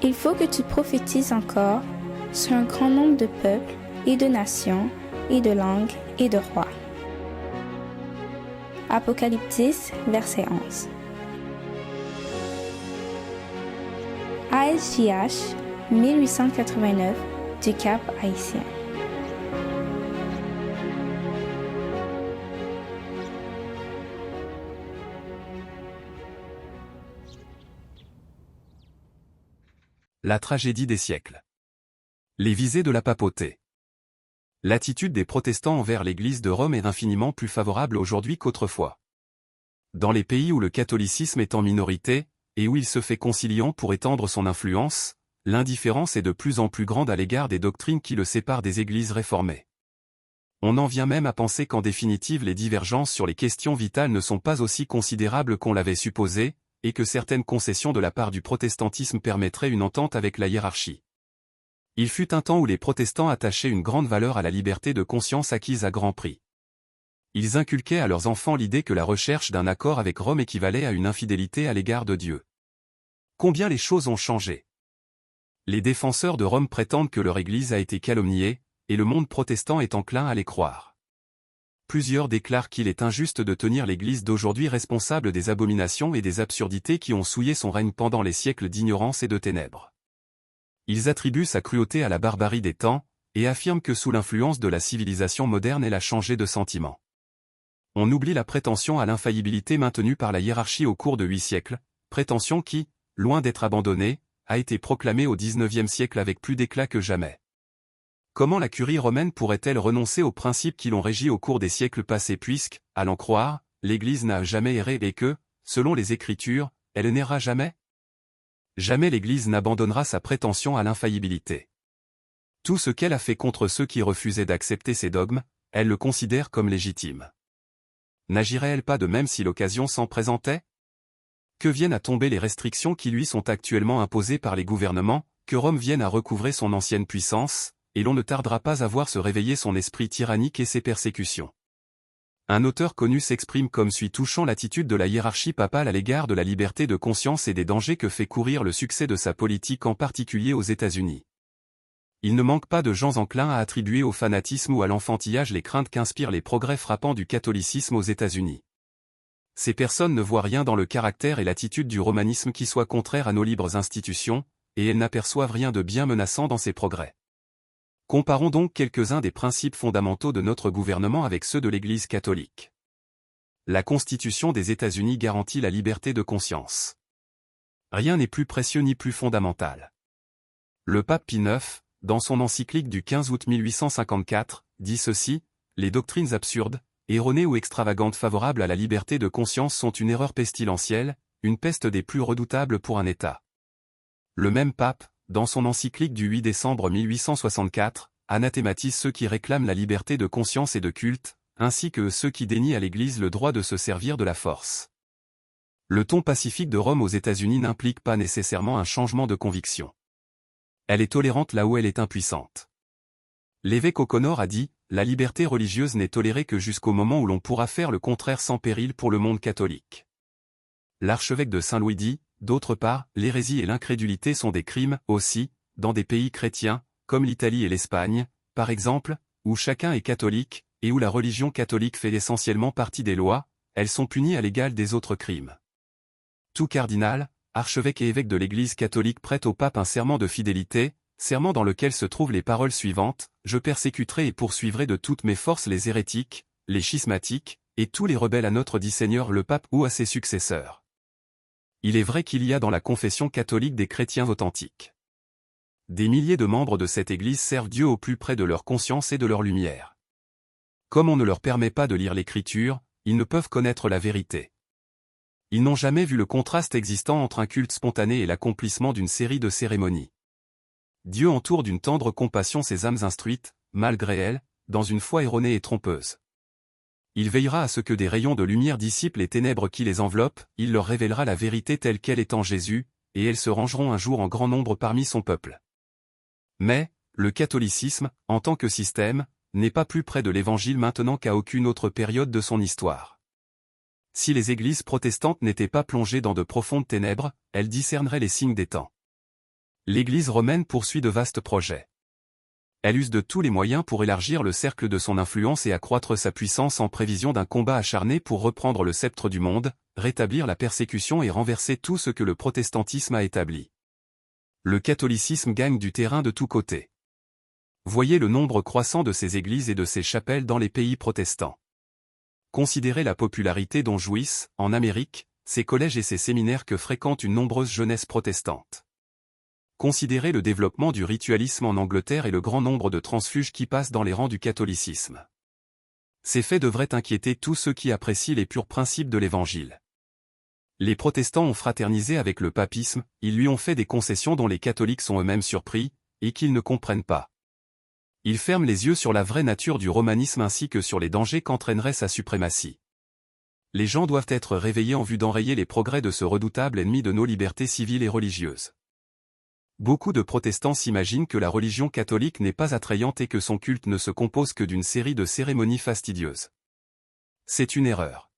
Il faut que tu prophétises encore sur un grand nombre de peuples et de nations et de langues et de rois. Apocalypse 10, verset 11. ASJH 1889 du Cap Haïtien. La tragédie des siècles. Les visées de la papauté. L'attitude des protestants envers l'Église de Rome est infiniment plus favorable aujourd'hui qu'autrefois. Dans les pays où le catholicisme est en minorité, et où il se fait conciliant pour étendre son influence, l'indifférence est de plus en plus grande à l'égard des doctrines qui le séparent des églises réformées. On en vient même à penser qu'en définitive les divergences sur les questions vitales ne sont pas aussi considérables qu'on l'avait supposé, et que certaines concessions de la part du protestantisme permettraient une entente avec la hiérarchie. Il fut un temps où les protestants attachaient une grande valeur à la liberté de conscience acquise à grand prix. Ils inculquaient à leurs enfants l'idée que la recherche d'un accord avec Rome équivalait à une infidélité à l'égard de Dieu. Combien les choses ont changé. Les défenseurs de Rome prétendent que leur Église a été calomniée, et le monde protestant est enclin à les croire. Plusieurs déclarent qu'il est injuste de tenir l'Église d'aujourd'hui responsable des abominations et des absurdités qui ont souillé son règne pendant les siècles d'ignorance et de ténèbres. Ils attribuent sa cruauté à la barbarie des temps, et affirment que sous l'influence de la civilisation moderne elle a changé de sentiment. On oublie la prétention à l'infaillibilité maintenue par la hiérarchie au cours de 8 siècles, prétention qui, loin d'être abandonnée, a été proclamée au XIXe siècle avec plus d'éclat que jamais. Comment la curie romaine pourrait-elle renoncer aux principes qui l'ont régi au cours des siècles passés puisque, à l'en croire, l'Église n'a jamais erré et que, selon les Écritures, elle n'erra jamais? Jamais l'Église n'abandonnera sa prétention à l'infaillibilité. Tout ce qu'elle a fait contre ceux qui refusaient d'accepter ses dogmes, elle le considère comme légitime. N'agirait-elle pas de même si l'occasion s'en présentait? Que viennent à tomber les restrictions qui lui sont actuellement imposées par les gouvernements, que Rome vienne à recouvrer son ancienne puissance, et l'on ne tardera pas à voir se réveiller son esprit tyrannique et ses persécutions. Un auteur connu s'exprime comme suit touchant l'attitude de la hiérarchie papale à l'égard de la liberté de conscience et des dangers que fait courir le succès de sa politique en particulier aux États-Unis. Il ne manque pas de gens enclins à attribuer au fanatisme ou à l'enfantillage les craintes qu'inspirent les progrès frappants du catholicisme aux États-Unis. Ces personnes ne voient rien dans le caractère et l'attitude du romanisme qui soit contraire à nos libres institutions, et elles n'aperçoivent rien de bien menaçant dans ces progrès. Comparons donc quelques-uns des principes fondamentaux de notre gouvernement avec ceux de l'Église catholique. La Constitution des États-Unis garantit la liberté de conscience. Rien n'est plus précieux ni plus fondamental. Le pape Pie IX, dans son encyclique du 15 août 1854, dit ceci: « Les doctrines absurdes, erronées ou extravagantes favorables à la liberté de conscience sont une erreur pestilentielle, une peste des plus redoutables pour un État. » Le même pape, dans son encyclique du 8 décembre 1864, anathématise ceux qui réclament la liberté de conscience et de culte, ainsi que ceux qui dénient à l'Église le droit de se servir de la force. Le ton pacifique de Rome aux États-Unis n'implique pas nécessairement un changement de conviction. Elle est tolérante là où elle est impuissante. L'évêque O'Connor a dit « La liberté religieuse n'est tolérée que jusqu'au moment où l'on pourra faire le contraire sans péril pour le monde catholique. » L'archevêque de Saint-Louis dit « D'autre part, l'hérésie et l'incrédulité sont des crimes, aussi, dans des pays chrétiens, comme l'Italie et l'Espagne, par exemple, où chacun est catholique, et où la religion catholique fait essentiellement partie des lois, elles sont punies à l'égal des autres crimes. » Tout cardinal, archevêque et évêque de l'Église catholique prête au pape un serment de fidélité, serment dans lequel se trouvent les paroles suivantes: « Je persécuterai et poursuivrai de toutes mes forces les hérétiques, les schismatiques, et tous les rebelles à notre dit Seigneur le pape ou à ses successeurs. » Il est vrai qu'il y a dans la confession catholique des chrétiens authentiques. Des milliers de membres de cette Église servent Dieu au plus près de leur conscience et de leur lumière. Comme on ne leur permet pas de lire l'Écriture, ils ne peuvent connaître la vérité. Ils n'ont jamais vu le contraste existant entre un culte spontané et l'accomplissement d'une série de cérémonies. Dieu entoure d'une tendre compassion ces âmes instruites, malgré elles, dans une foi erronée et trompeuse. Il veillera à ce que des rayons de lumière dissipent les ténèbres qui les enveloppent, il leur révélera la vérité telle qu'elle est en Jésus, et elles se rangeront un jour en grand nombre parmi son peuple. Mais, le catholicisme, en tant que système, n'est pas plus près de l'Évangile maintenant qu'à aucune autre période de son histoire. Si les églises protestantes n'étaient pas plongées dans de profondes ténèbres, elles discerneraient les signes des temps. L'Église romaine poursuit de vastes projets. Elle use de tous les moyens pour élargir le cercle de son influence et accroître sa puissance en prévision d'un combat acharné pour reprendre le sceptre du monde, rétablir la persécution et renverser tout ce que le protestantisme a établi. Le catholicisme gagne du terrain de tous côtés. Voyez le nombre croissant de ses églises et de ses chapelles dans les pays protestants. Considérez la popularité dont jouissent, en Amérique, ces collèges et ces séminaires que fréquente une nombreuse jeunesse protestante. Considérez le développement du ritualisme en Angleterre et le grand nombre de transfuges qui passent dans les rangs du catholicisme. Ces faits devraient inquiéter tous ceux qui apprécient les purs principes de l'Évangile. Les protestants ont fraternisé avec le papisme, ils lui ont fait des concessions dont les catholiques sont eux-mêmes surpris, et qu'ils ne comprennent pas. Ils ferment les yeux sur la vraie nature du romanisme ainsi que sur les dangers qu'entraînerait sa suprématie. Les gens doivent être réveillés en vue d'enrayer les progrès de ce redoutable ennemi de nos libertés civiles et religieuses. Beaucoup de protestants s'imaginent que la religion catholique n'est pas attrayante et que son culte ne se compose que d'une série de cérémonies fastidieuses. C'est une erreur.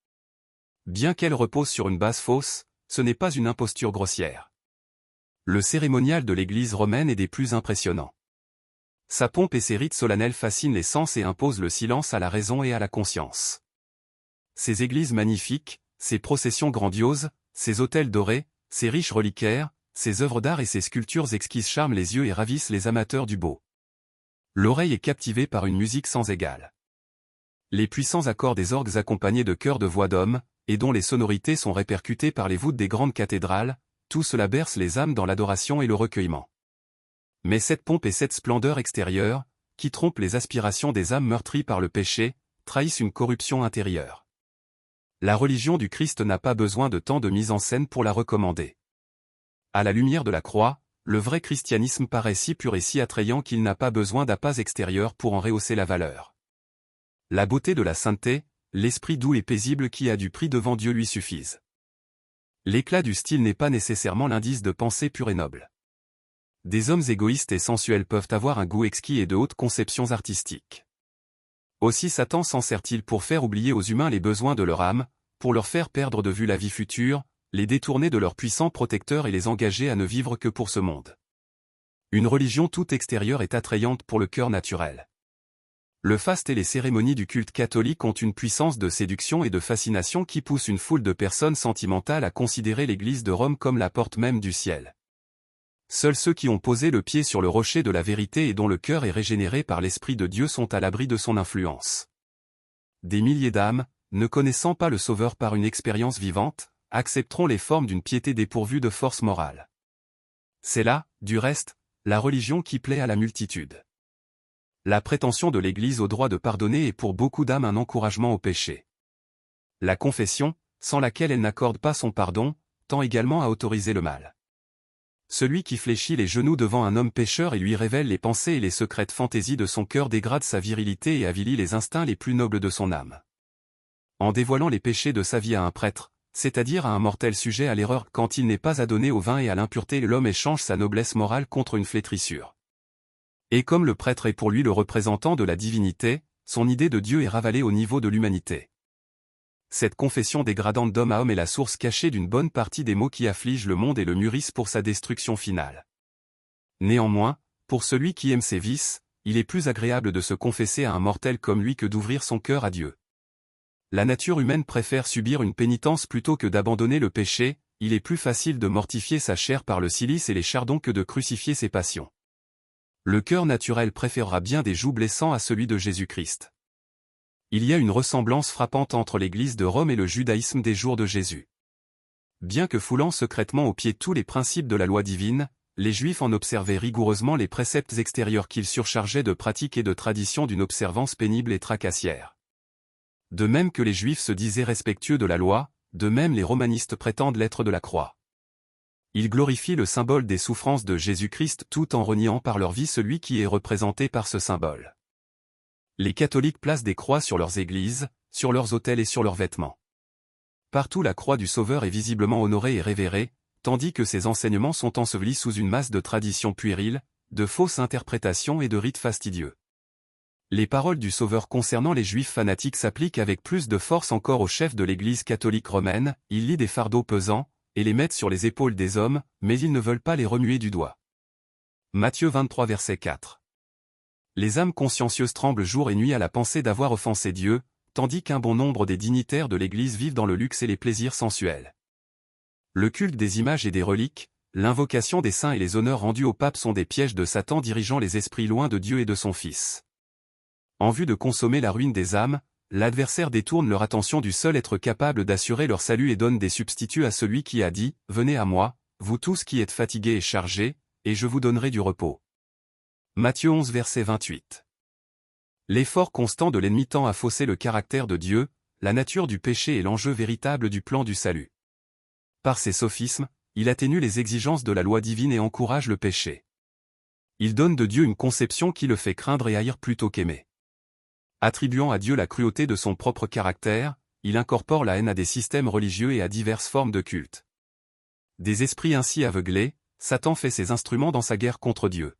Bien qu'elle repose sur une base fausse, ce n'est pas une imposture grossière. Le cérémonial de l'Église romaine est des plus impressionnants. Sa pompe et ses rites solennels fascinent les sens et imposent le silence à la raison et à la conscience. Ces églises magnifiques, ces processions grandioses, ces autels dorés, ces riches reliquaires, ces œuvres d'art et ces sculptures exquises charment les yeux et ravissent les amateurs du beau. L'oreille est captivée par une musique sans égale. Les puissants accords des orgues accompagnés de chœurs de voix d'hommes, et dont les sonorités sont répercutées par les voûtes des grandes cathédrales, tout cela berce les âmes dans l'adoration et le recueillement. Mais cette pompe et cette splendeur extérieure, qui trompent les aspirations des âmes meurtries par le péché, trahissent une corruption intérieure. La religion du Christ n'a pas besoin de tant de mise en scène pour la recommander. À la lumière de la croix, le vrai christianisme paraît si pur et si attrayant qu'il n'a pas besoin d'appas extérieurs pour en rehausser la valeur. La beauté de la sainteté, l'esprit doux et paisible qui a du prix devant Dieu lui suffisent. L'éclat du style n'est pas nécessairement l'indice de pensée pure et noble. Des hommes égoïstes et sensuels peuvent avoir un goût exquis et de hautes conceptions artistiques. Aussi Satan s'en sert-il pour faire oublier aux humains les besoins de leur âme, pour leur faire perdre de vue la vie future, les détourner de leur puissant protecteur et les engager à ne vivre que pour ce monde. Une religion toute extérieure est attrayante pour le cœur naturel. Le faste et les cérémonies du culte catholique ont une puissance de séduction et de fascination qui pousse une foule de personnes sentimentales à considérer l'Église de Rome comme la porte même du ciel. Seuls ceux qui ont posé le pied sur le rocher de la vérité et dont le cœur est régénéré par l'Esprit de Dieu sont à l'abri de son influence. Des milliers d'âmes, ne connaissant pas le Sauveur par une expérience vivante, accepteront les formes d'une piété dépourvue de force morale. C'est là, du reste, la religion qui plaît à la multitude. La prétention de l'Église au droit de pardonner est pour beaucoup d'âmes un encouragement au péché. La confession, sans laquelle elle n'accorde pas son pardon, tend également à autoriser le mal. Celui qui fléchit les genoux devant un homme pécheur et lui révèle les pensées et les secrètes fantaisies de son cœur dégrade sa virilité et avilit les instincts les plus nobles de son âme. En dévoilant les péchés de sa vie à un prêtre, c'est-à-dire à un mortel sujet à l'erreur quand il n'est pas adonné au vin et à l'impureté, l'homme échange sa noblesse morale contre une flétrissure. Et comme le prêtre est pour lui le représentant de la divinité, son idée de Dieu est ravalée au niveau de l'humanité. Cette confession dégradante d'homme à homme est la source cachée d'une bonne partie des maux qui affligent le monde et le mûrissent pour sa destruction finale. Néanmoins, pour celui qui aime ses vices, il est plus agréable de se confesser à un mortel comme lui que d'ouvrir son cœur à Dieu. La nature humaine préfère subir une pénitence plutôt que d'abandonner le péché, il est plus facile de mortifier sa chair par le cilice et les chardons que de crucifier ses passions. Le cœur naturel préférera bien des jougs blessants à celui de Jésus-Christ. Il y a une ressemblance frappante entre l'Église de Rome et le judaïsme des jours de Jésus. Bien que foulant secrètement aux pieds tous les principes de la loi divine, les Juifs en observaient rigoureusement les préceptes extérieurs qu'ils surchargeaient de pratiques et de traditions d'une observance pénible et tracassière. De même que les Juifs se disaient respectueux de la loi, de même les romanistes prétendent l'être de la croix. Ils glorifient le symbole des souffrances de Jésus-Christ tout en reniant par leur vie celui qui est représenté par ce symbole. Les catholiques placent des croix sur leurs églises, sur leurs autels et sur leurs vêtements. Partout la croix du Sauveur est visiblement honorée et révérée, tandis que ses enseignements sont ensevelis sous une masse de traditions puériles, de fausses interprétations et de rites fastidieux. Les paroles du Sauveur concernant les Juifs fanatiques s'appliquent avec plus de force encore aux chefs de l'Église catholique romaine, ils lient des fardeaux pesants, et les mettent sur les épaules des hommes, mais ils ne veulent pas les remuer du doigt. Matthieu 23 verset 4. Les âmes consciencieuses tremblent jour et nuit à la pensée d'avoir offensé Dieu, tandis qu'un bon nombre des dignitaires de l'Église vivent dans le luxe et les plaisirs sensuels. Le culte des images et des reliques, l'invocation des saints et les honneurs rendus au pape sont des pièges de Satan dirigeant les esprits loin de Dieu et de son Fils. En vue de consommer la ruine des âmes, l'adversaire détourne leur attention du seul être capable d'assurer leur salut et donne des substituts à celui qui a dit « Venez à moi, vous tous qui êtes fatigués et chargés, et je vous donnerai du repos. » Matthieu 11 verset 28. L'effort constant de l'ennemi tend à fausser le caractère de Dieu, la nature du péché et l'enjeu véritable du plan du salut. Par ses sophismes, il atténue les exigences de la loi divine et encourage le péché. Il donne de Dieu une conception qui le fait craindre et haïr plutôt qu'aimer. Attribuant à Dieu la cruauté de son propre caractère, il incorpore la haine à des systèmes religieux et à diverses formes de culte. Des esprits ainsi aveuglés, Satan fait ses instruments dans sa guerre contre Dieu.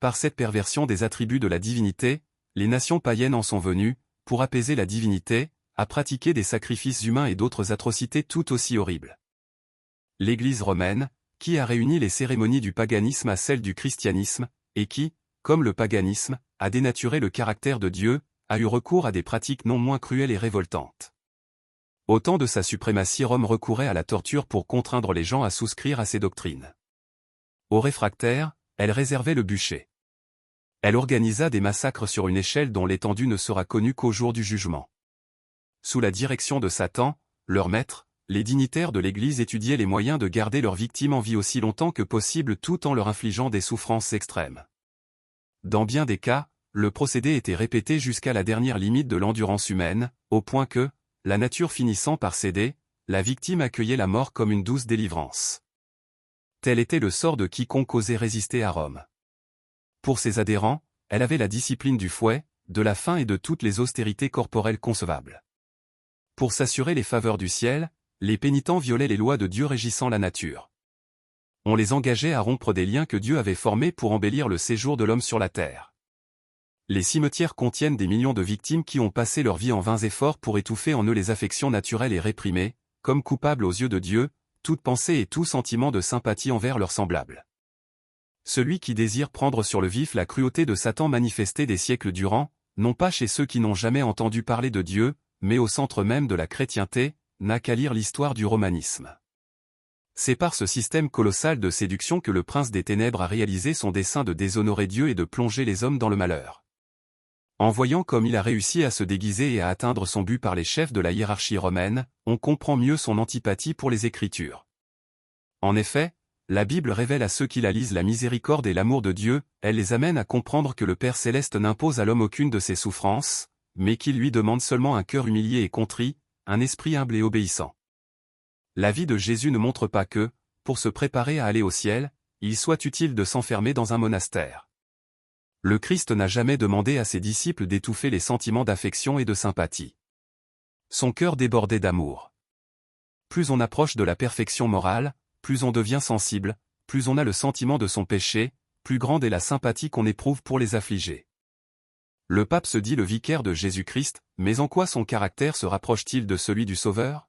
Par cette perversion des attributs de la divinité, les nations païennes en sont venues, pour apaiser la divinité, à pratiquer des sacrifices humains et d'autres atrocités tout aussi horribles. L'Église romaine, qui a réuni les cérémonies du paganisme à celles du christianisme, et qui, comme le paganisme, a dénaturé le caractère de Dieu, a eu recours à des pratiques non moins cruelles et révoltantes. Au temps de sa suprématie, Rome recourait à la torture pour contraindre les gens à souscrire à ses doctrines. Aux réfractaires, elle réservait le bûcher. Elle organisa des massacres sur une échelle dont l'étendue ne sera connue qu'au jour du jugement. Sous la direction de Satan, leur maître, les dignitaires de l'Église étudiaient les moyens de garder leurs victimes en vie aussi longtemps que possible tout en leur infligeant des souffrances extrêmes. Dans bien des cas, le procédé était répété jusqu'à la dernière limite de l'endurance humaine, au point que, la nature finissant par céder, la victime accueillait la mort comme une douce délivrance. Tel était le sort de quiconque osait résister à Rome. Pour ses adhérents, elle avait la discipline du fouet, de la faim et de toutes les austérités corporelles concevables. Pour s'assurer les faveurs du ciel, les pénitents violaient les lois de Dieu régissant la nature. On les engageait à rompre des liens que Dieu avait formés pour embellir le séjour de l'homme sur la terre. Les cimetières contiennent des millions de victimes qui ont passé leur vie en vains efforts pour étouffer en eux les affections naturelles et réprimer, comme coupables aux yeux de Dieu, toute pensée et tout sentiment de sympathie envers leurs semblables. Celui qui désire prendre sur le vif la cruauté de Satan manifestée des siècles durant, non pas chez ceux qui n'ont jamais entendu parler de Dieu, mais au centre même de la chrétienté, n'a qu'à lire l'histoire du romanisme. C'est par ce système colossal de séduction que le prince des ténèbres a réalisé son dessein de déshonorer Dieu et de plonger les hommes dans le malheur. En voyant comme il a réussi à se déguiser et à atteindre son but par les chefs de la hiérarchie romaine, on comprend mieux son antipathie pour les Écritures. En effet, la Bible révèle à ceux qui la lisent la miséricorde et l'amour de Dieu, elle les amène à comprendre que le Père Céleste n'impose à l'homme aucune de ses souffrances, mais qu'il lui demande seulement un cœur humilié et contrit, un esprit humble et obéissant. La vie de Jésus ne montre pas que, pour se préparer à aller au ciel, il soit utile de s'enfermer dans un monastère. Le Christ n'a jamais demandé à ses disciples d'étouffer les sentiments d'affection et de sympathie. Son cœur débordait d'amour. Plus on approche de la perfection morale, plus on devient sensible, plus on a le sentiment de son péché, plus grande est la sympathie qu'on éprouve pour les affligés. Le pape se dit le vicaire de Jésus-Christ, mais en quoi son caractère se rapproche-t-il de celui du Sauveur?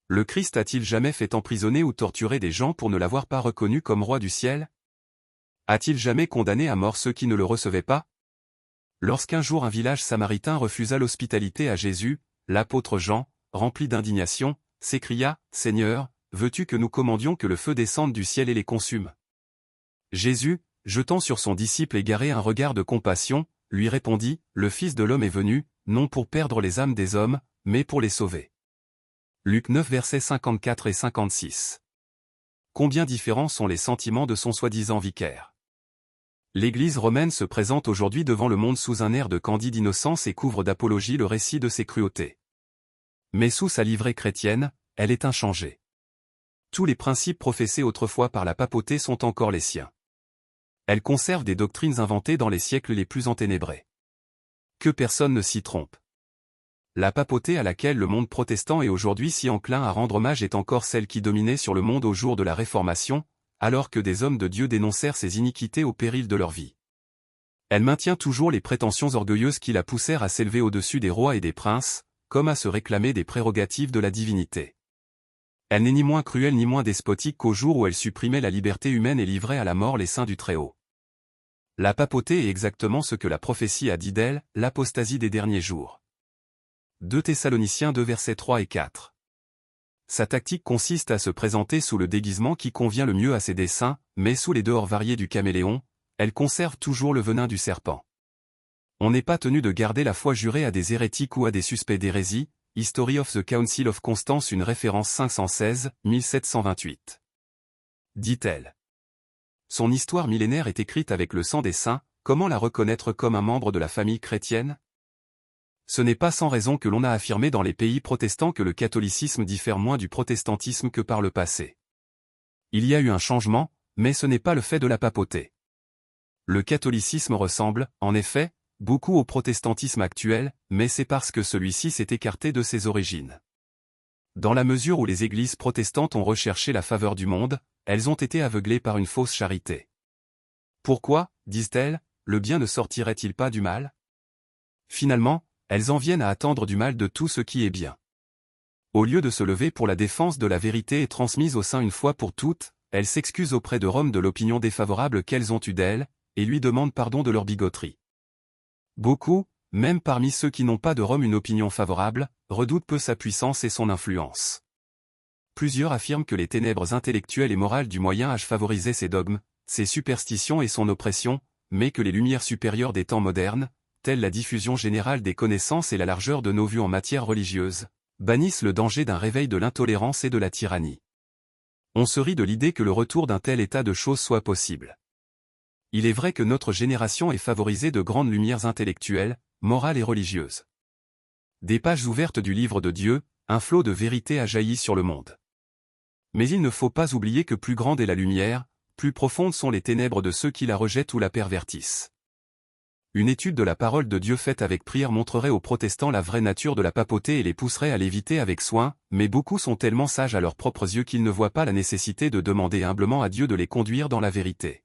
Le Christ a-t-il jamais fait emprisonner ou torturer des gens pour ne l'avoir pas reconnu comme roi du ciel? A-t-il jamais condamné à mort ceux qui ne le recevaient pas? Lorsqu'un jour un village samaritain refusa l'hospitalité à Jésus, l'apôtre Jean, rempli d'indignation, s'écria « Seigneur, veux-tu que nous commandions que le feu descende du ciel et les consume ?» Jésus, jetant sur son disciple égaré un regard de compassion, lui répondit « Le Fils de l'homme est venu, non pour perdre les âmes des hommes, mais pour les sauver. » Luc 9 versets 54 et 56. Combien différents sont les sentiments de son soi-disant vicaire. L'Église romaine se présente aujourd'hui devant le monde sous un air de candide innocence et couvre d'apologie le récit de ses cruautés. Mais sous sa livrée chrétienne, elle est inchangée. Tous les principes professés autrefois par la papauté sont encore les siens. Elle conserve des doctrines inventées dans les siècles les plus enténébrés. Que personne ne s'y trompe. La papauté à laquelle le monde protestant est aujourd'hui si enclin à rendre hommage est encore celle qui dominait sur le monde au jour de la Réformation, alors que des hommes de Dieu dénoncèrent ces iniquités au péril de leur vie. Elle maintient toujours les prétentions orgueilleuses qui la poussèrent à s'élever au-dessus des rois et des princes, comme à se réclamer des prérogatives de la divinité. Elle n'est ni moins cruelle ni moins despotique qu'au jour où elle supprimait la liberté humaine et livrait à la mort les saints du Très-Haut. La papauté est exactement ce que la prophétie a dit d'elle, l'apostasie des derniers jours. 2 Thessaloniciens 2 versets 3 et 4. Sa tactique consiste à se présenter sous le déguisement qui convient le mieux à ses desseins, mais sous les dehors variés du caméléon, elle conserve toujours le venin du serpent. On n'est pas tenu de garder la foi jurée à des hérétiques ou à des suspects d'hérésie. History of the Council of Constance, une référence 516, 1728. Dit-elle. Son histoire millénaire est écrite avec le sang des saints, comment la reconnaître comme un membre de la famille chrétienne? Ce n'est pas sans raison que l'on a affirmé dans les pays protestants que le catholicisme diffère moins du protestantisme que par le passé. Il y a eu un changement, mais ce n'est pas le fait de la papauté. Le catholicisme ressemble, en effet, beaucoup au protestantisme actuel, mais c'est parce que celui-ci s'est écarté de ses origines. Dans la mesure où les églises protestantes ont recherché la faveur du monde, elles ont été aveuglées par une fausse charité. Pourquoi, disent-elles, le bien ne sortirait-il pas du mal? Finalement, elles en viennent à attendre du mal de tout ce qui est bien. Au lieu de se lever pour la défense de la vérité et transmise au sein une fois pour toutes, elles s'excusent auprès de Rome de l'opinion défavorable qu'elles ont eue d'elle, et lui demandent pardon de leur bigoterie. Beaucoup, même parmi ceux qui n'ont pas de Rome une opinion favorable, redoutent peu sa puissance et son influence. Plusieurs affirment que les ténèbres intellectuelles et morales du Moyen Âge favorisaient ses dogmes, ses superstitions et son oppression, mais que les lumières supérieures des temps modernes, telles la diffusion générale des connaissances et la largeur de nos vues en matière religieuse, bannissent le danger d'un réveil de l'intolérance et de la tyrannie. On se rit de l'idée que le retour d'un tel état de choses soit possible. Il est vrai que notre génération est favorisée de grandes lumières intellectuelles, morales et religieuses. Des pages ouvertes du livre de Dieu, un flot de vérité a jailli sur le monde. Mais il ne faut pas oublier que plus grande est la lumière, plus profondes sont les ténèbres de ceux qui la rejettent ou la pervertissent. Une étude de la parole de Dieu faite avec prière montrerait aux protestants la vraie nature de la papauté et les pousserait à l'éviter avec soin, mais beaucoup sont tellement sages à leurs propres yeux qu'ils ne voient pas la nécessité de demander humblement à Dieu de les conduire dans la vérité.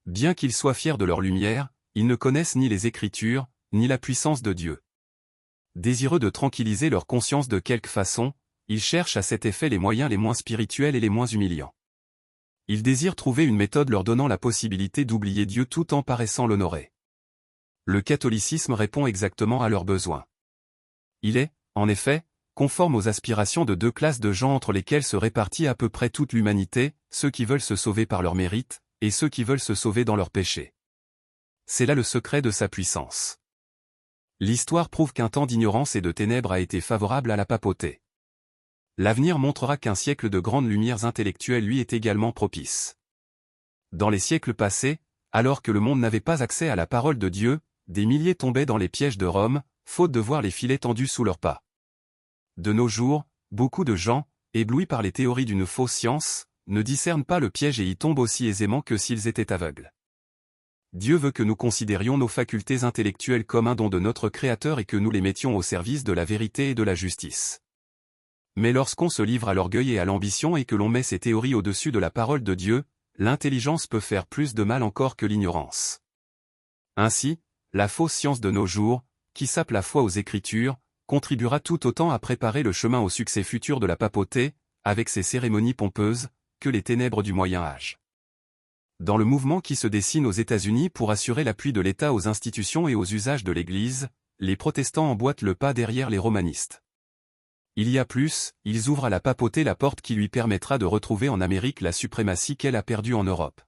Bien qu'ils soient fiers de leur lumière, ils ne connaissent ni les Écritures, ni la puissance de Dieu. Désireux de tranquilliser leur conscience de quelque façon, ils cherchent à cet effet les moyens les moins spirituels et les moins humiliants. Ils désirent trouver une méthode leur donnant la possibilité d'oublier Dieu tout en paraissant l'honorer. Le catholicisme répond exactement à leurs besoins. Il est, en effet, conforme aux aspirations de 2 classes de gens entre lesquelles se répartit à peu près toute l'humanité, ceux qui veulent se sauver par leur mérite, et ceux qui veulent se sauver dans leur péché. C'est là le secret de sa puissance. L'histoire prouve qu'un temps d'ignorance et de ténèbres a été favorable à la papauté. L'avenir montrera qu'un siècle de grandes lumières intellectuelles lui est également propice. Dans les siècles passés, alors que le monde n'avait pas accès à la parole de Dieu, des milliers tombaient dans les pièges de Rome, faute de voir les filets tendus sous leurs pas. De nos jours, beaucoup de gens, éblouis par les théories d'une fausse science, ne discernent pas le piège et y tombent aussi aisément que s'ils étaient aveugles. Dieu veut que nous considérions nos facultés intellectuelles comme un don de notre Créateur et que nous les mettions au service de la vérité et de la justice. Mais lorsqu'on se livre à l'orgueil et à l'ambition et que l'on met ces théories au-dessus de la parole de Dieu, l'intelligence peut faire plus de mal encore que l'ignorance. Ainsi, la fausse science de nos jours, qui sape la foi aux Écritures, contribuera tout autant à préparer le chemin au succès futur de la papauté, avec ses cérémonies pompeuses, que les ténèbres du Moyen Âge. Dans le mouvement qui se dessine aux États-Unis pour assurer l'appui de l'État aux institutions et aux usages de l'Église, les protestants emboîtent le pas derrière les romanistes. Il y a plus, ils ouvrent à la papauté la porte qui lui permettra de retrouver en Amérique la suprématie qu'elle a perdue en Europe.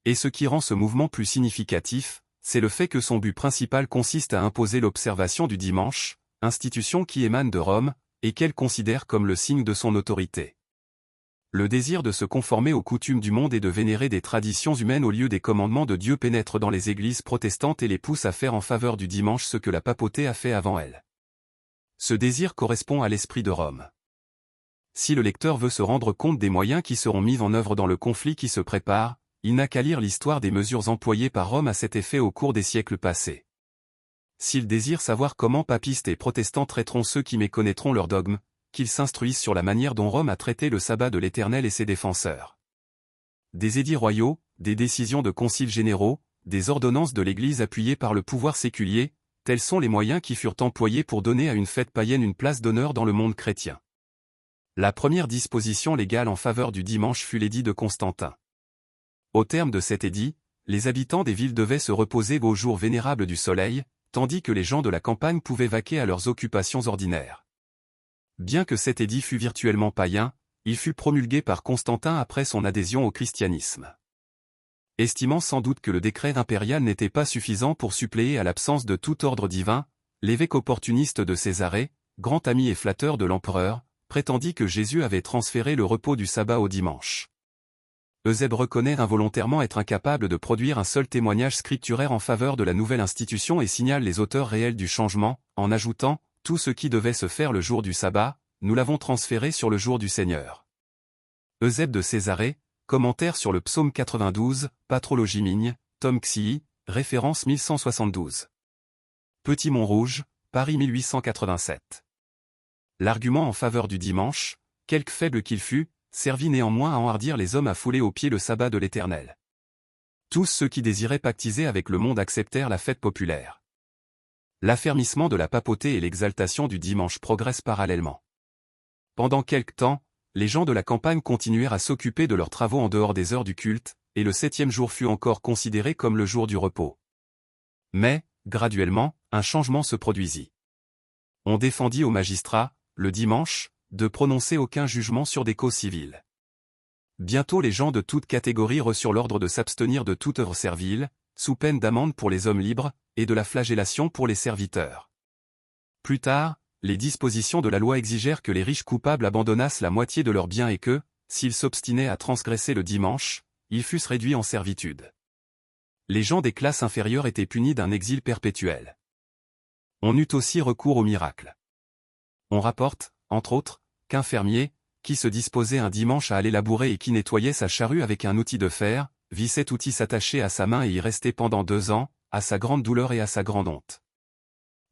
Et ce qui rend ce mouvement plus significatif, c'est le fait que son but principal consiste à imposer l'observation du dimanche, institution qui émane de Rome, et qu'elle considère comme le signe de son autorité. Le désir de se conformer aux coutumes du monde et de vénérer des traditions humaines au lieu des commandements de Dieu pénètre dans les églises protestantes et les pousse à faire en faveur du dimanche ce que la papauté a fait avant elle. Ce désir correspond à l'esprit de Rome. Si le lecteur veut se rendre compte des moyens qui seront mis en œuvre dans le conflit qui se prépare, il n'a qu'à lire l'histoire des mesures employées par Rome à cet effet au cours des siècles passés. S'il désire savoir comment papistes et protestants traiteront ceux qui méconnaîtront leurs dogmes, qu'ils s'instruisent sur la manière dont Rome a traité le sabbat de l'Éternel et ses défenseurs. Des édits royaux, des décisions de conciles généraux, des ordonnances de l'Église appuyées par le pouvoir séculier, tels sont les moyens qui furent employés pour donner à une fête païenne une place d'honneur dans le monde chrétien. La première disposition légale en faveur du dimanche fut l'édit de Constantin. Au terme de cet édit, les habitants des villes devaient se reposer aux jours vénérables du soleil, tandis que les gens de la campagne pouvaient vaquer à leurs occupations ordinaires. Bien que cet édit fût virtuellement païen, il fut promulgué par Constantin après son adhésion au christianisme. Estimant sans doute que le décret impérial n'était pas suffisant pour suppléer à l'absence de tout ordre divin, l'évêque opportuniste de Césarée, grand ami et flatteur de l'empereur, prétendit que Jésus avait transféré le repos du sabbat au dimanche. Eusèbe reconnaît involontairement être incapable de produire un seul témoignage scripturaire en faveur de la nouvelle institution et signale les auteurs réels du changement, en ajoutant « Tout ce qui devait se faire le jour du sabbat, nous l'avons transféré sur le jour du Seigneur ». Eusèbe de Césarée, commentaire sur le psaume 92, Patrologie Migne, Tom Xii, référence 1172. Petit Montrouge, Paris 1887. L'argument en faveur du dimanche, quelque faible qu'il fût, servit néanmoins à enhardir les hommes à fouler aux pieds le sabbat de l'Éternel. Tous ceux qui désiraient pactiser avec le monde acceptèrent la fête populaire. L'affermissement de la papauté et l'exaltation du dimanche progressent parallèlement. Pendant quelque temps, les gens de la campagne continuèrent à s'occuper de leurs travaux en dehors des heures du culte, et le 7e jour fut encore considéré comme le jour du repos. Mais, graduellement, un changement se produisit. On défendit aux magistrats, le dimanche, de prononcer aucun jugement sur des causes civiles. Bientôt les gens de toute catégorie reçurent l'ordre de s'abstenir de toute œuvre servile, sous peine d'amende pour les hommes libres, et de la flagellation pour les serviteurs. Plus tard, les dispositions de la loi exigèrent que les riches coupables abandonnassent la moitié de leurs biens et que, s'ils s'obstinaient à transgresser le dimanche, ils fussent réduits en servitude. Les gens des classes inférieures étaient punis d'un exil perpétuel. On eut aussi recours au miracle. On rapporte, entre autres, qu'un fermier, qui se disposait un dimanche à aller labourer et qui nettoyait sa charrue avec un outil de fer, vit cet outil s'attacher à sa main et y rester pendant 2 ans, à sa grande douleur et à sa grande honte.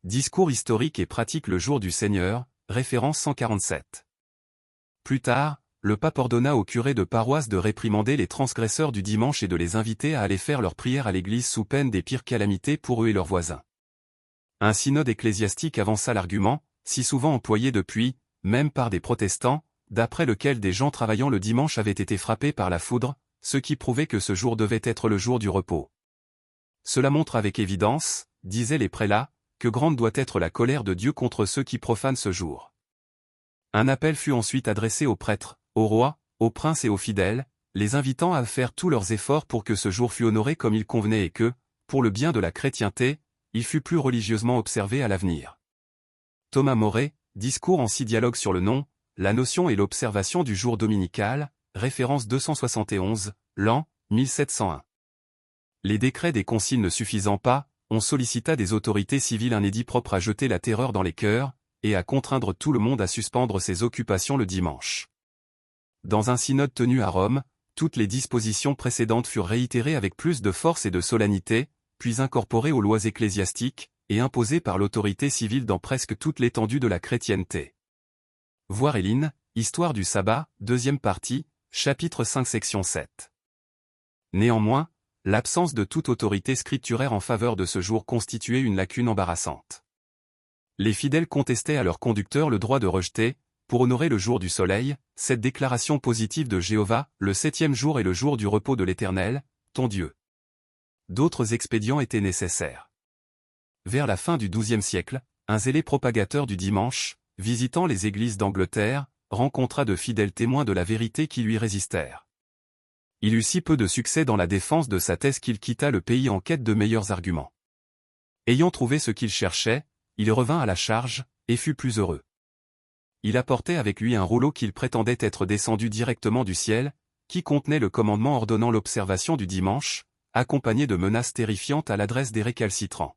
Discours historique et pratique le jour du Seigneur, référence 147. Plus tard, le pape ordonna aux curés de paroisse de réprimander les transgresseurs du dimanche et de les inviter à aller faire leur prière à l'église sous peine des pires calamités pour eux et leurs voisins. Un synode ecclésiastique avança l'argument, si souvent employé depuis, même par des protestants, d'après lequel des gens travaillant le dimanche avaient été frappés par la foudre, ce qui prouvait que ce jour devait être le jour du repos. Cela montre avec évidence, disaient les prélats, que grande doit être la colère de Dieu contre ceux qui profanent ce jour. Un appel fut ensuite adressé aux prêtres, aux rois, aux princes et aux fidèles, les invitant à faire tous leurs efforts pour que ce jour fût honoré comme il convenait et que, pour le bien de la chrétienté, il fût plus religieusement observé à l'avenir. Thomas Moret, Discours en 6 dialogues sur le nom, la notion et l'observation du jour dominical, référence 271, l'an 1701. Les décrets des conciles ne suffisant pas, on sollicita des autorités civiles un édit propre à jeter la terreur dans les cœurs, et à contraindre tout le monde à suspendre ses occupations le dimanche. Dans un synode tenu à Rome, toutes les dispositions précédentes furent réitérées avec plus de force et de solennité, puis incorporées aux lois ecclésiastiques, et imposées par l'autorité civile dans presque toute l'étendue de la chrétienté. Voir Héline, Histoire du sabbat, 2e partie, chapitre 5 section 7. Néanmoins, l'absence de toute autorité scripturaire en faveur de ce jour constituait une lacune embarrassante. Les fidèles contestaient à leur conducteur le droit de rejeter, pour honorer le jour du soleil, cette déclaration positive de Jéhovah, le 7e jour est le jour du repos de l'Éternel, ton Dieu. D'autres expédients étaient nécessaires. Vers la fin du XIIe siècle, un zélé propagateur du dimanche, visitant les églises d'Angleterre, rencontra de fidèles témoins de la vérité qui lui résistèrent. Il eut si peu de succès dans la défense de sa thèse qu'il quitta le pays en quête de meilleurs arguments. Ayant trouvé ce qu'il cherchait, il revint à la charge, et fut plus heureux. Il apportait avec lui un rouleau qu'il prétendait être descendu directement du ciel, qui contenait le commandement ordonnant l'observation du dimanche, accompagné de menaces terrifiantes à l'adresse des récalcitrants.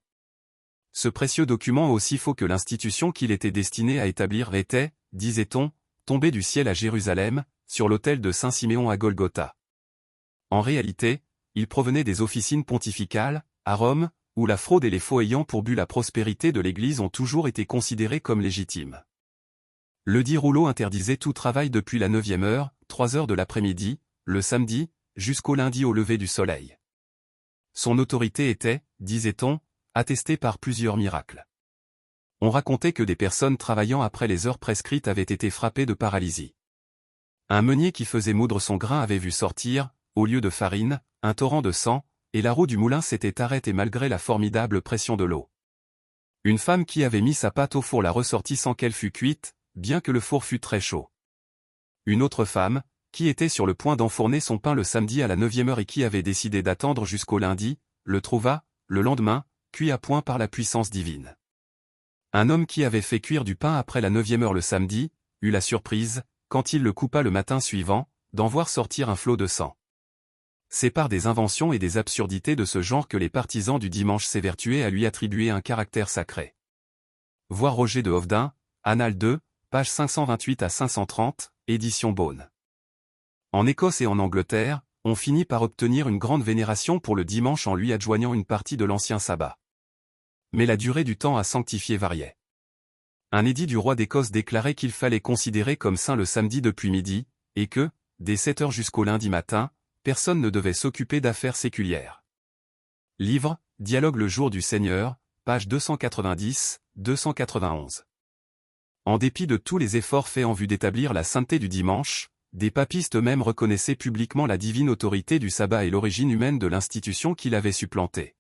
Ce précieux document aussi faux que l'institution qu'il était destiné à établir était, disait-on, tombé du ciel à Jérusalem, sur l'autel de Saint-Siméon à Golgotha. En réalité, il provenait des officines pontificales, à Rome, où la fraude et les faux ayant pour but la prospérité de l'Église ont toujours été considérés comme légitimes. Ledit rouleau interdisait tout travail depuis la 9e heure, 3 heures de l'après-midi, le samedi, jusqu'au lundi au lever du soleil. Son autorité était, disait-on, attestée par plusieurs miracles. On racontait que des personnes travaillant après les heures prescrites avaient été frappées de paralysie. Un meunier qui faisait moudre son grain avait vu sortir, au lieu de farine, un torrent de sang, et la roue du moulin s'était arrêtée malgré la formidable pression de l'eau. Une femme qui avait mis sa pâte au four la ressortit sans qu'elle fût cuite, bien que le four fût très chaud. Une autre femme, qui était sur le point d'enfourner son pain le samedi à la 9e heure et qui avait décidé d'attendre jusqu'au lundi, le trouva, le lendemain, cuit à point par la puissance divine. Un homme qui avait fait cuire du pain après la 9e heure le samedi, eut la surprise, quand il le coupa le matin suivant, d'en voir sortir un flot de sang. C'est par des inventions et des absurdités de ce genre que les partisans du dimanche s'évertuaient à lui attribuer un caractère sacré. Voir Roger de Hoveden, Annales 2, pages 528 à 530, édition Beaune. En Écosse et en Angleterre, on finit par obtenir une grande vénération pour le dimanche en lui adjoignant une partie de l'ancien sabbat. Mais la durée du temps à sanctifier variait. Un édit du roi d'Écosse déclarait qu'il fallait considérer comme saint le samedi depuis midi, et que, dès 7 heures jusqu'au lundi matin, personne ne devait s'occuper d'affaires séculières. Livre, Dialogue le jour du Seigneur, page 290, 291. En dépit de tous les efforts faits en vue d'établir la sainteté du dimanche, des papistes eux-mêmes reconnaissaient publiquement la divine autorité du sabbat et l'origine humaine de l'institution qui l'avait supplanté.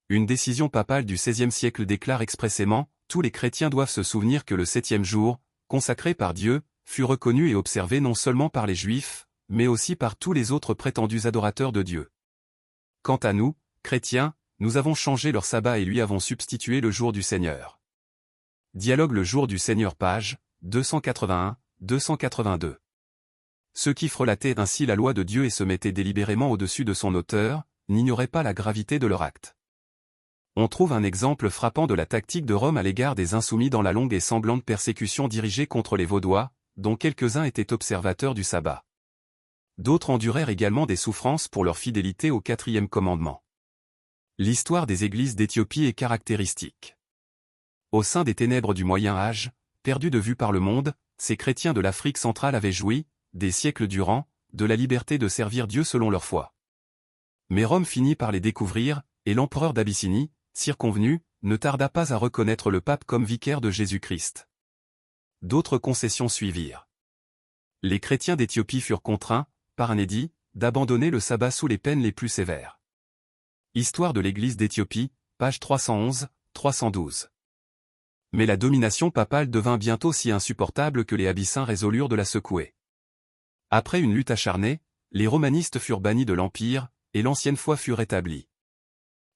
Une décision papale du XVIe siècle déclare expressément « Tous les chrétiens doivent se souvenir que le 7e jour, consacré par Dieu, fut reconnu et observé non seulement par les Juifs, mais aussi par tous les autres prétendus adorateurs de Dieu. Quant à nous, chrétiens, nous avons changé leur sabbat et lui avons substitué le jour du Seigneur. » Dialogue le jour du Seigneur page 281-282. Ceux qui frelataient ainsi la loi de Dieu et se mettaient délibérément au-dessus de son auteur, n'ignoraient pas la gravité de leur acte. On trouve un exemple frappant de la tactique de Rome à l'égard des insoumis dans la longue et sanglante persécution dirigée contre les Vaudois, dont quelques-uns étaient observateurs du sabbat. D'autres endurèrent également des souffrances pour leur fidélité au 4e commandement. L'histoire des églises d'Éthiopie est caractéristique. Au sein des ténèbres du Moyen Âge, perdus de vue par le monde, ces chrétiens de l'Afrique centrale avaient joui, des siècles durant, de la liberté de servir Dieu selon leur foi. Mais Rome finit par les découvrir, et l'empereur d'Abyssinie, circonvenu, ne tarda pas à reconnaître le pape comme vicaire de Jésus-Christ. D'autres concessions suivirent. Les chrétiens d'Éthiopie furent contraints, par un édit, d'abandonner le sabbat sous les peines les plus sévères. Histoire de l'Église d'Éthiopie, page 311-312. Mais la domination papale devint bientôt si insupportable que les Abyssins résolurent de la secouer. Après une lutte acharnée, les romanistes furent bannis de l'Empire, et l'ancienne foi fut rétablie.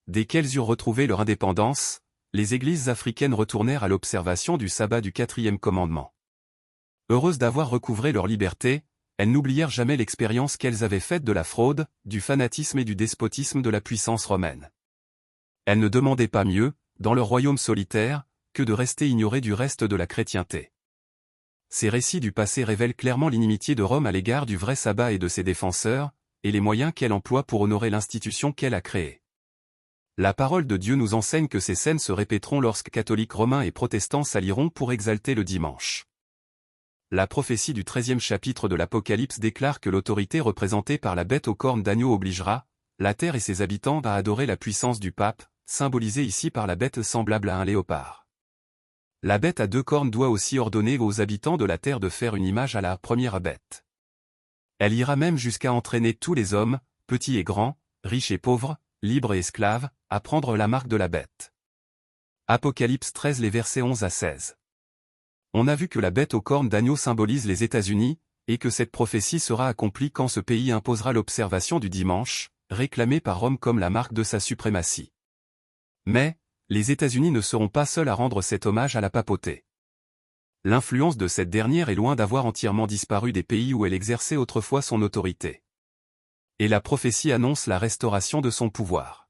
Dès qu'elles eurent retrouvé leur indépendance, les églises africaines retournèrent à l'observation du sabbat du 4e commandement. Heureuses d'avoir recouvré leur liberté, elles n'oublièrent jamais l'expérience qu'elles avaient faite de la fraude, du fanatisme et du despotisme de la puissance romaine. Elles ne demandaient pas mieux, dans leur royaume solitaire, que de rester ignorées du reste de la chrétienté. Ces récits du passé révèlent clairement l'inimitié de Rome à l'égard du vrai sabbat et de ses défenseurs, et les moyens qu'elle emploie pour honorer l'institution qu'elle a créée. La parole de Dieu nous enseigne que ces scènes se répéteront lorsque catholiques romains et protestants s'allieront pour exalter le dimanche. La prophétie du 13e chapitre de l'Apocalypse déclare que l'autorité représentée par la bête aux cornes d'agneau obligera la terre et ses habitants à adorer la puissance du pape, symbolisée ici par la bête semblable à un léopard. La bête à 2 cornes doit aussi ordonner aux habitants de la terre de faire une image à la première bête. Elle ira même jusqu'à entraîner tous les hommes, petits et grands, riches et pauvres, libres et esclaves, à prendre la marque de la bête. Apocalypse 13 les versets 11 à 16. On a vu que la bête aux cornes d'agneau symbolise les États-Unis, et que cette prophétie sera accomplie quand ce pays imposera l'observation du dimanche, réclamée par Rome comme la marque de sa suprématie. Mais, les États-Unis ne seront pas seuls à rendre cet hommage à la papauté. L'influence de cette dernière est loin d'avoir entièrement disparu des pays où elle exerçait autrefois son autorité. Et la prophétie annonce la restauration de son pouvoir.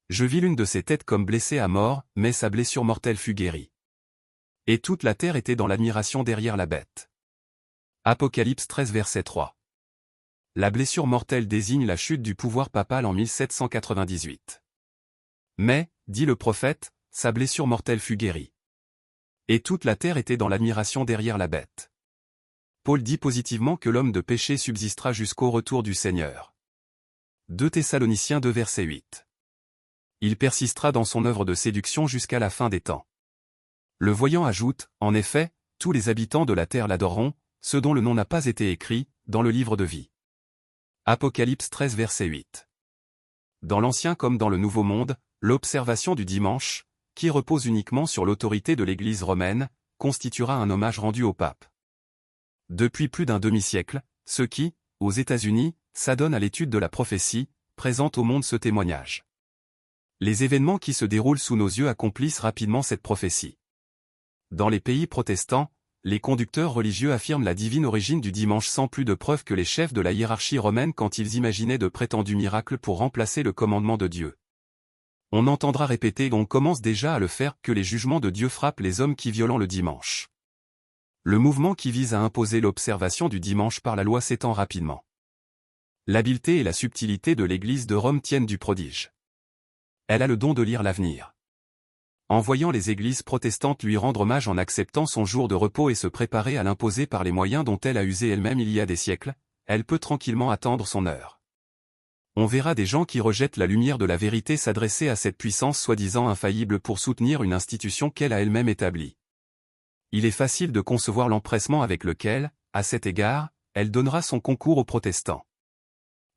Je vis l'une de ses têtes comme blessée à mort, mais sa blessure mortelle fut guérie. Et toute la terre était dans l'admiration derrière la bête. Apocalypse 13 verset 3. La blessure mortelle désigne la chute du pouvoir papal en 1798. Mais, dit le prophète, sa blessure mortelle fut guérie. Et toute la terre était dans l'admiration derrière la bête. Paul dit positivement que l'homme de péché subsistera jusqu'au retour du Seigneur. 2 Thessaloniciens 2 verset 8. Il persistera dans son œuvre de séduction jusqu'à la fin des temps. Le voyant ajoute, en effet, tous les habitants de la terre l'adoreront, ceux dont le nom n'a pas été écrit, dans le livre de vie. Apocalypse 13 verset 8. Dans l'Ancien comme dans le Nouveau Monde, l'observation du dimanche, qui repose uniquement sur l'autorité de l'Église romaine, constituera un hommage rendu au pape. Depuis plus d'un demi-siècle, ceux qui, aux États-Unis, s'adonnent à l'étude de la prophétie, présentent au monde ce témoignage. Les événements qui se déroulent sous nos yeux accomplissent rapidement cette prophétie. Dans les pays protestants, les conducteurs religieux affirment la divine origine du dimanche sans plus de preuves que les chefs de la hiérarchie romaine quand ils imaginaient de prétendus miracles pour remplacer le commandement de Dieu. On entendra répéter et on commence déjà à le faire que les jugements de Dieu frappent les hommes qui violent le dimanche. Le mouvement qui vise à imposer l'observation du dimanche par la loi s'étend rapidement. L'habileté et la subtilité de l'Église de Rome tiennent du prodige. Elle a le don de lire l'avenir. En voyant les églises protestantes lui rendre hommage en acceptant son jour de repos et se préparer à l'imposer par les moyens dont elle a usé elle-même il y a des siècles, elle peut tranquillement attendre son heure. On verra des gens qui rejettent la lumière de la vérité s'adresser à cette puissance soi-disant infaillible pour soutenir une institution qu'elle a elle-même établie. Il est facile de concevoir l'empressement avec lequel, à cet égard, elle donnera son concours aux protestants.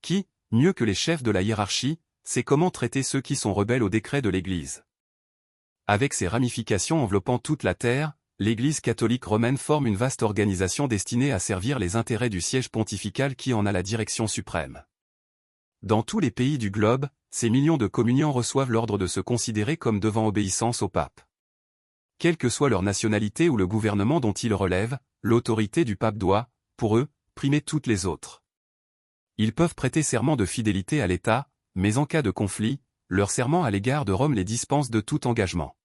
Qui, mieux que les chefs de la hiérarchie, sait comment traiter ceux qui sont rebelles aux décrets de l'Église. Avec ses ramifications enveloppant toute la terre, l'Église catholique romaine forme une vaste organisation destinée à servir les intérêts du siège pontifical qui en a la direction suprême. Dans tous les pays du globe, ces millions de communiants reçoivent l'ordre de se considérer comme devant obéissance au pape. Quelle que soit leur nationalité ou le gouvernement dont ils relèvent, l'autorité du pape doit, pour eux, primer toutes les autres. Ils peuvent prêter serment de fidélité à l'État, mais en cas de conflit, leur serment à l'égard de Rome les dispense de tout engagement.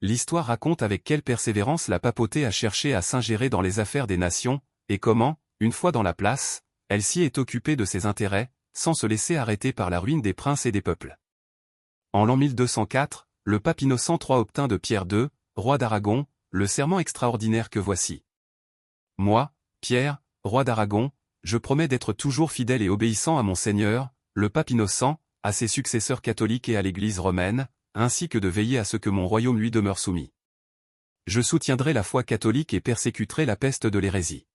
L'histoire raconte avec quelle persévérance la papauté a cherché à s'ingérer dans les affaires des nations, et comment, une fois dans la place, elle s'y est occupée de ses intérêts, sans se laisser arrêter par la ruine des princes et des peuples. En l'an 1204, le pape Innocent III obtint de Pierre II, roi d'Aragon, le serment extraordinaire que voici. Moi, Pierre, roi d'Aragon, je promets d'être toujours fidèle et obéissant à mon Seigneur, le pape Innocent, à ses successeurs catholiques et à l'Église romaine, ainsi que de veiller à ce que mon royaume lui demeure soumis. Je soutiendrai la foi catholique et persécuterai la peste de l'hérésie.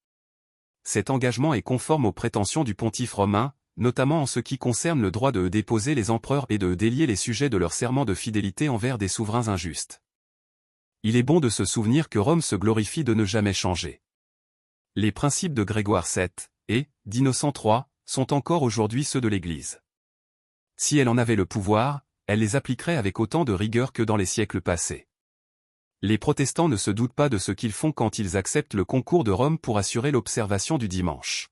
Cet engagement est conforme aux prétentions du pontife romain, notamment en ce qui concerne le droit de déposer les empereurs et de délier les sujets de leur serment de fidélité envers des souverains injustes. Il est bon de se souvenir que Rome se glorifie de ne jamais changer. Les principes de Grégoire VII, et, d'Innocent III, sont encore aujourd'hui ceux de l'Église. Si elle en avait le pouvoir, elle les appliquerait avec autant de rigueur que dans les siècles passés. Les protestants ne se doutent pas de ce qu'ils font quand ils acceptent le concours de Rome pour assurer l'observation du dimanche.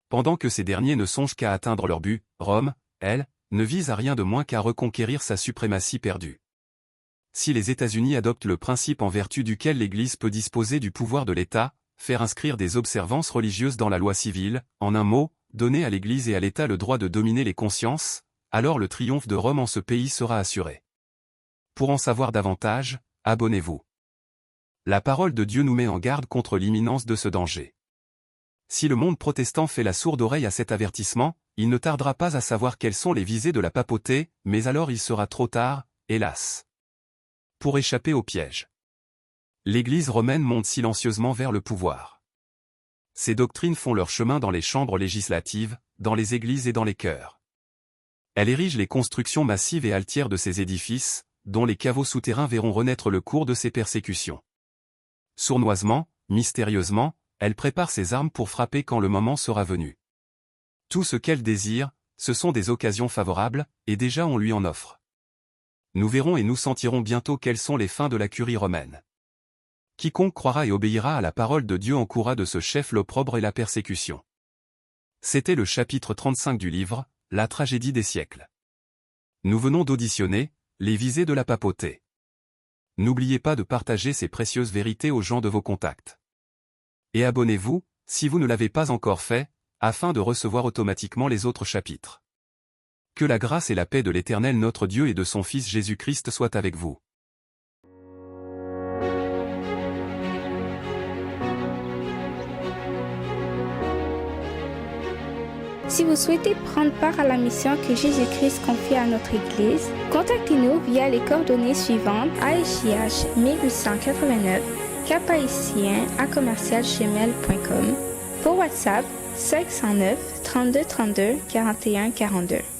Pendant que ces derniers ne songent qu'à atteindre leur but, Rome, elle, ne vise à rien de moins qu'à reconquérir sa suprématie perdue. Si les États-Unis adoptent le principe en vertu duquel l'Église peut disposer du pouvoir de l'État, faire inscrire des observances religieuses dans la loi civile, en un mot, donner à l'Église et à l'État le droit de dominer les consciences, alors le triomphe de Rome en ce pays sera assuré. Pour en savoir davantage, abonnez-vous. La parole de Dieu nous met en garde contre l'imminence de ce danger. Si le monde protestant fait la sourde oreille à cet avertissement, il ne tardera pas à savoir quelles sont les visées de la papauté, mais alors il sera trop tard, hélas. Pour échapper au piège. L'Église romaine monte silencieusement vers le pouvoir. Ses doctrines font leur chemin dans les chambres législatives, dans les églises et dans les chœurs. Elle érige les constructions massives et altières de ses édifices, dont les caveaux souterrains verront renaître le cours de ses persécutions. Sournoisement, mystérieusement, elle prépare ses armes pour frapper quand le moment sera venu. Tout ce qu'elle désire, ce sont des occasions favorables, et déjà on lui en offre. Nous verrons et nous sentirons bientôt quelles sont les fins de la curie romaine. Quiconque croira et obéira à la parole de Dieu encourra de ce chef l'opprobre et la persécution. C'était le chapitre 35 du livre, La tragédie des siècles. Nous venons d'auditionner les visées de la papauté. N'oubliez pas de partager ces précieuses vérités aux gens de vos contacts. Et abonnez-vous, si vous ne l'avez pas encore fait, afin de recevoir automatiquement les autres chapitres. Que la grâce et la paix de l'Éternel notre Dieu et de son Fils Jésus-Christ soient avec vous. Si vous souhaitez prendre part à la mission que Jésus-Christ confie à notre Église, contactez-nous via les coordonnées suivantes: ASJH 1889, caphaïtien@gmail.com, pour WhatsApp 509 32 32 41 42.